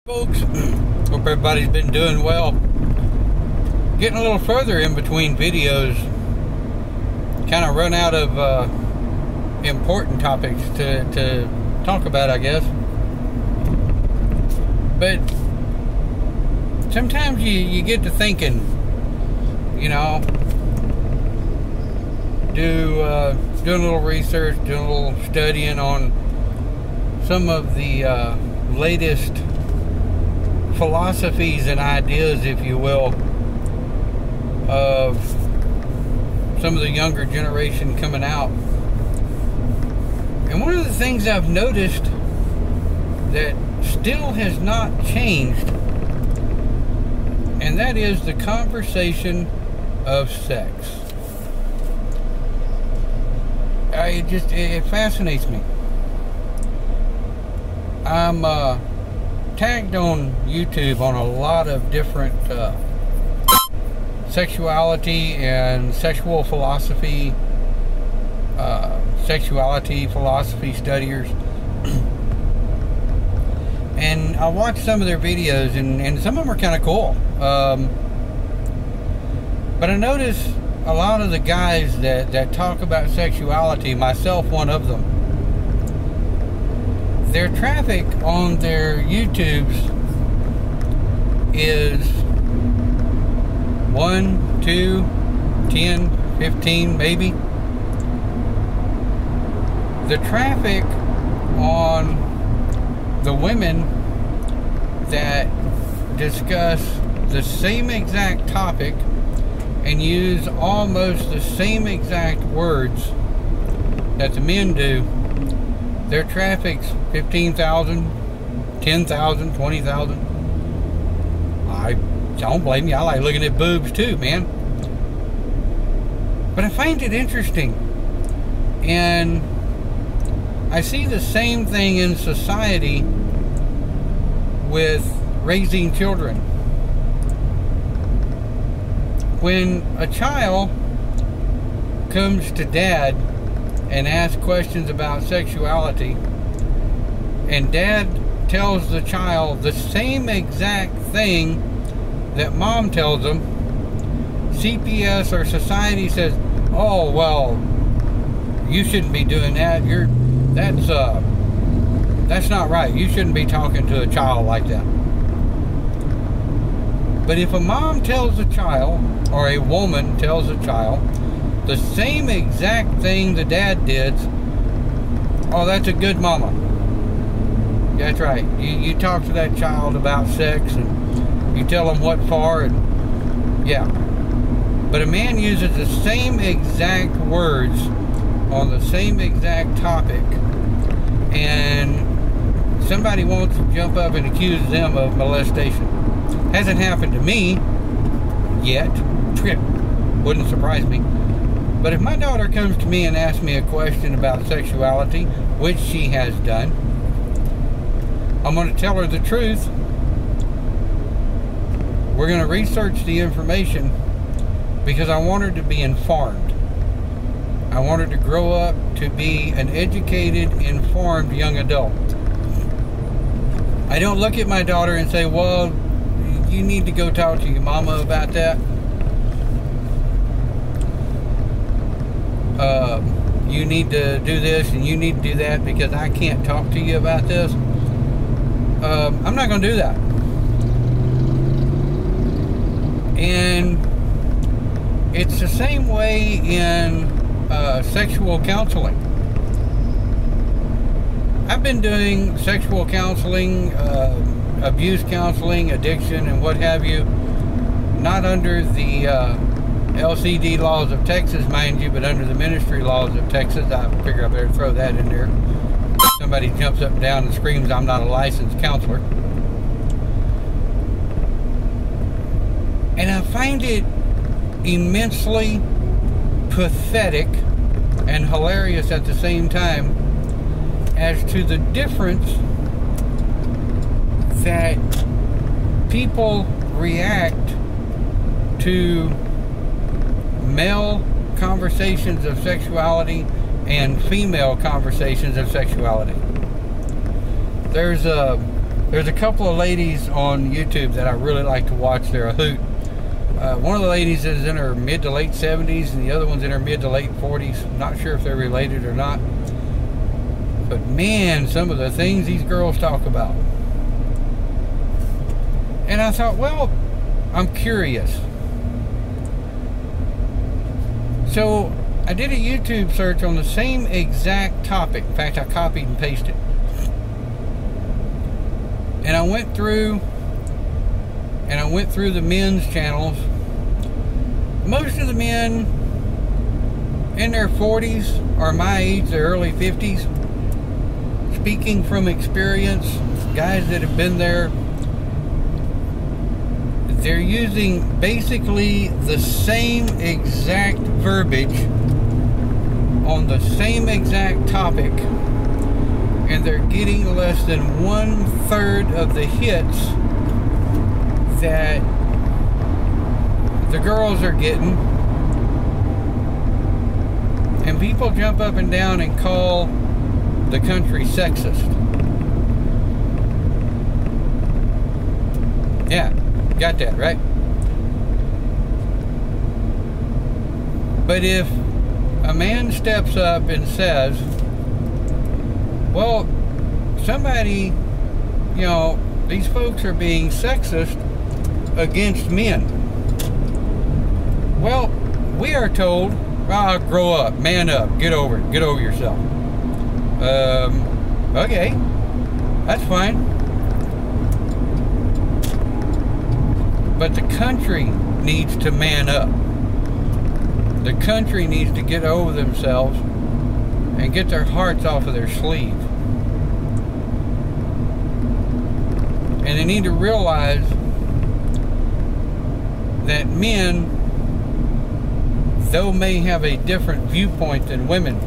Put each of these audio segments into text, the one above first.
Folks, hope everybody's been doing well. Getting a little further in between videos, kind of run out of important topics to talk about, I guess. But sometimes you get to thinking, you know, doing a little research, doing a little studying on some of the latest philosophies and ideas, if you will, of some of the younger generation coming out. And one of the things I've noticed that still has not changed, and that is the conversation of sex. It fascinates me. I'm tagged on YouTube on a lot of different sexuality and sexual philosophy, sexuality philosophy studiers. And I watch some of their videos, and some of them are kind of cool. But I notice a lot of the guys that talk about sexuality, myself one of them, their traffic on their YouTubes is 1, 2, 10, 15 maybe. The traffic on the women that discuss the same exact topic and use almost the same exact words that the men do, their traffic's 15,000, 10,000, 20,000. I don't blame you. I like looking at boobs too, man. But I find it interesting. And I see the same thing in society with raising children. When a child comes to dad and asks questions about sexuality, and dad tells the child the same exact thing that mom tells them, CPS or society says, oh, well, you shouldn't be doing that. That's not right. You shouldn't be talking to a child like that. But if a mom tells a child, or a woman tells a child, the same exact thing the dad did, oh, that's a good mama. That's right. You talk to that child about sex, and you tell them what for, and yeah. But a man uses the same exact words on the same exact topic, and somebody wants to jump up and accuse them of molestation. Hasn't happened to me yet. Wouldn't surprise me. But if my daughter comes to me and asks me a question about sexuality, which she has done, I'm going to tell her the truth. We're going to research the information because I want her to be informed. I want her to grow up to be an educated, informed young adult. I don't look at my daughter and say, well, you need to go talk to your mama about that. You need to do this and you need to do that because I can't talk to you about this. I'm not going to do that. And it's the same way in sexual counseling. I've been doing sexual counseling, abuse counseling, addiction, and what have you, not under the LCD laws of Texas, mind you, but under the ministry laws of Texas. I figure I better throw that in there. Somebody jumps up and down and screams I'm not a licensed counselor. And I find it immensely pathetic and hilarious at the same time as to the difference that people react to male conversations of sexuality and female conversations of sexuality. There's a There's a couple of ladies on YouTube that I really like to watch. They're a hoot. One of the ladies is in her mid to late 70s, and the other one's in her mid to late 40s. I'm not sure if they're related or not. But man, some of the things these girls talk about. And I thought, well, I'm curious. So I did a YouTube search on the same exact topic. In fact, I copied and pasted. And I went through the men's channels. Most of the men in their 40s are my age, their early 50s. Speaking from experience, guys that have been there, they're using basically the same exact verbiage on the same exact topic, and they're getting less than 1/3 of the hits that the girls are getting. And people jump up and down and call the country sexist. Yeah, got that, right? But if a man steps up and says, well, somebody, you know, these folks are being sexist against men. Well, we are told, grow up, man up, get over it, get over yourself. Okay, that's fine. But the country needs to man up. The country needs to get over themselves and get their hearts off of their sleeve. And they need to realize that men, though may have a different viewpoint than women,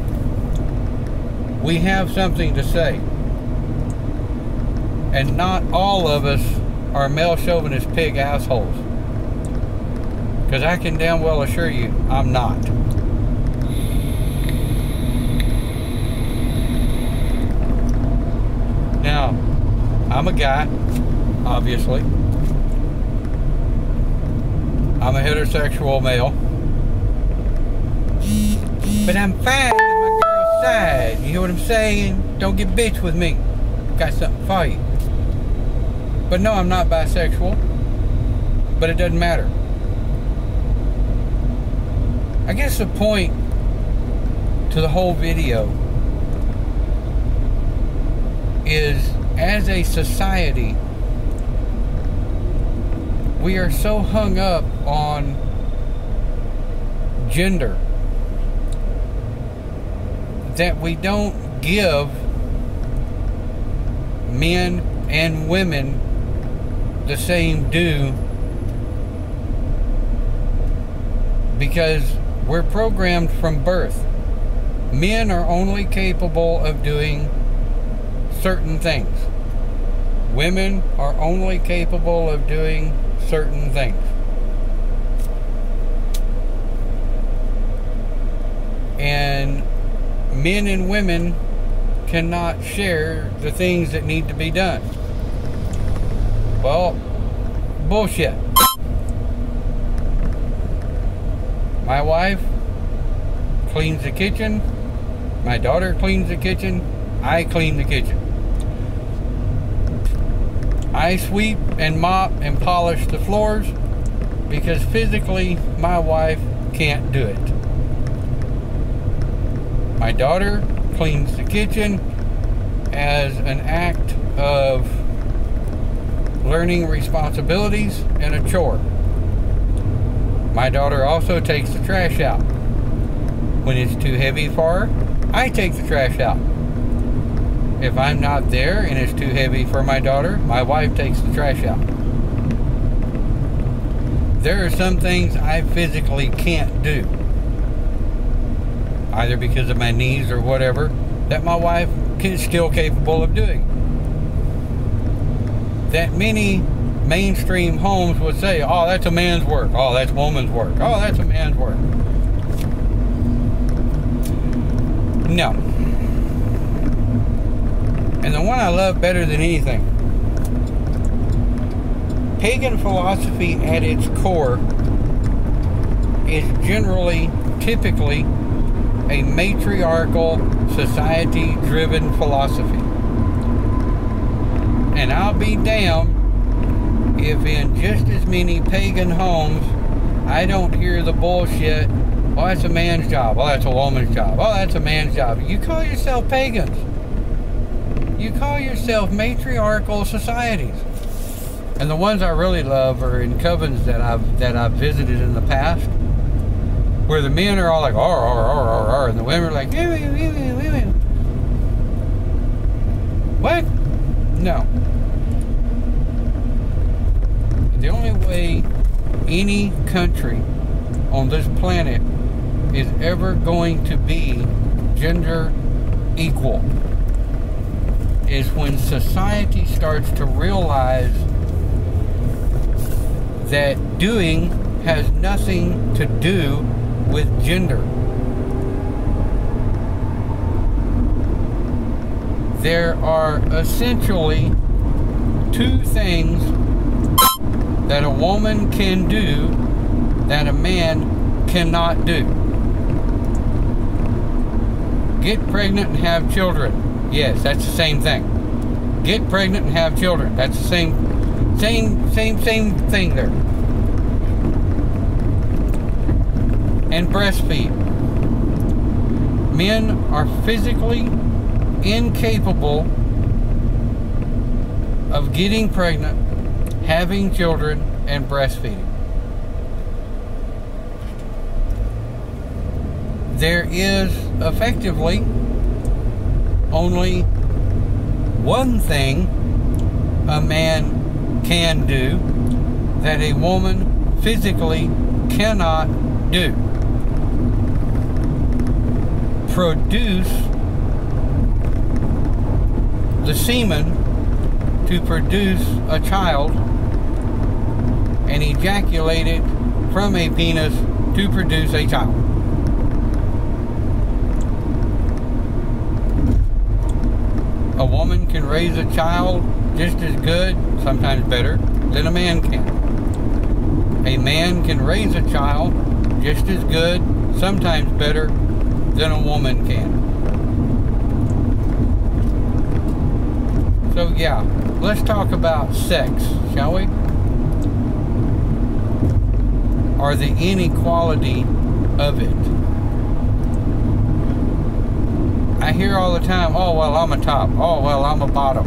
we have something to say. And not all of us are male chauvinist pig assholes. Because I can damn well assure you, I'm not. Now, I'm a guy, obviously. I'm a heterosexual male. But I'm fine with my girl's side. You hear what I'm saying? Don't get bitch with me. Got something for you. But no, I'm not bisexual. But it doesn't matter. I guess the point to the whole video is, as a society, we are so hung up on gender that we don't give men and women the same due, because we're programmed from birth. Men are only capable of doing certain things. Women are only capable of doing certain things. And men and women cannot share the things that need to be done. Well, bullshit. My wife cleans the kitchen. My daughter cleans the kitchen. I clean the kitchen. I sweep and mop and polish the floors because physically my wife can't do it. My daughter cleans the kitchen as an act of learning responsibilities and a chore. My daughter also takes the trash out. When it's too heavy for her, I take the trash out. If I'm not there and it's too heavy for my daughter, my wife takes the trash out. There are some things I physically can't do, either because of my knees or whatever, that my wife is still capable of doing. That many mainstream homes would say, oh, that's a man's work. Oh, that's woman's work. Oh, that's a man's work. No. And the one I love better than anything Pagan philosophy at its core is typically, a matriarchal, society-driven philosophy. And I'll be damned if in just as many pagan homes I don't hear the bullshit, oh, that's a man's job, oh, that's a woman's job, oh, that's a man's job. You call yourself pagans. You call yourself matriarchal societies. And the ones I really love are in covens that I've visited in the past, where the men are all like, and the women are like, what? No. The only way any country on this planet is ever going to be gender equal is when society starts to realize that doing has nothing to do with gender. There are essentially two things that a woman can do that a man cannot do. Get pregnant and have children. Yes, that's the same thing. Get pregnant and have children. That's the same thing there. And breastfeed. Men are physically incapable of getting pregnant, having children, and breastfeeding. There is effectively only one thing a man can do that a woman physically cannot do. Produce the semen to produce a child and ejaculate it from a penis to produce a child. A woman can raise a child just as good, sometimes better, than a man can. A man can raise a child just as good, sometimes better, than a woman can. So yeah, let's talk about sex, shall we? Or the inequality of it. I hear all the time, oh, well, I'm a top. Oh, well, I'm a bottom.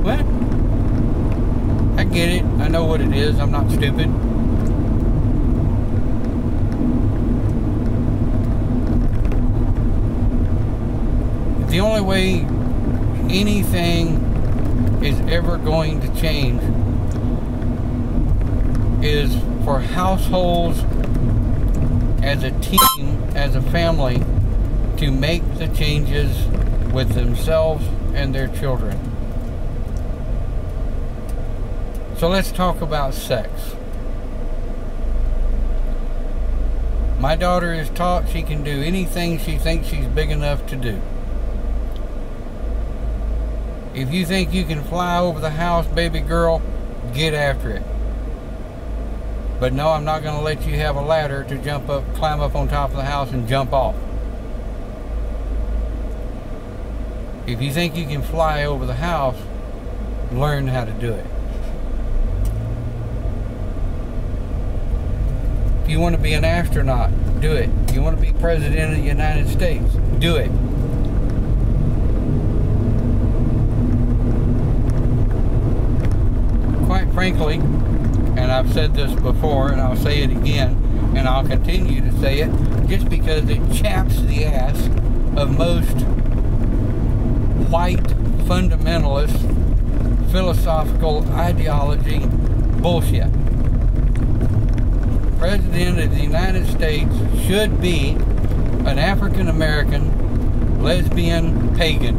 What? I get it. I know what it is. I'm not stupid. The only way anything is ever going to change is for households as a team, as a family, to make the changes with themselves and their children. So let's talk about sex. My daughter is taught she can do anything she thinks she's big enough to do. If you think you can fly over the house, baby girl, get after it. But no, I'm not going to let you have a ladder to jump up, climb up on top of the house and jump off. If you think you can fly over the house, learn how to do it. If you want to be an astronaut, do it. If you want to be president of the United States, do it. Quite frankly, and I've said this before and I'll say it again and I'll continue to say it just because it chaps the ass of most white fundamentalist philosophical ideology bullshit. President of the United States should be an African American lesbian pagan.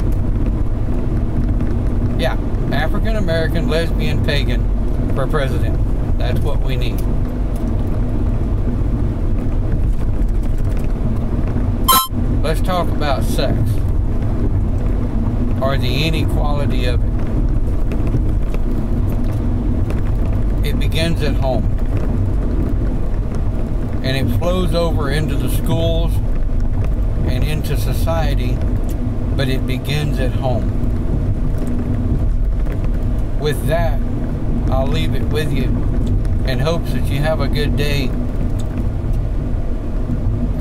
Yeah, African American lesbian pagan for president. That's what we need. Let's talk about sex, or the inequality of it. begins at home. And it flows over into the schools and into society, but it begins at home. With that, I'll leave it with you in hopes that you have a good day.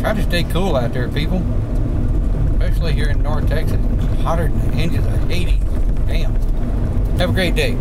Try to stay cool out there, people. Especially here in North Texas. Hotter than the hinges of Hades. Damn. Have a great day.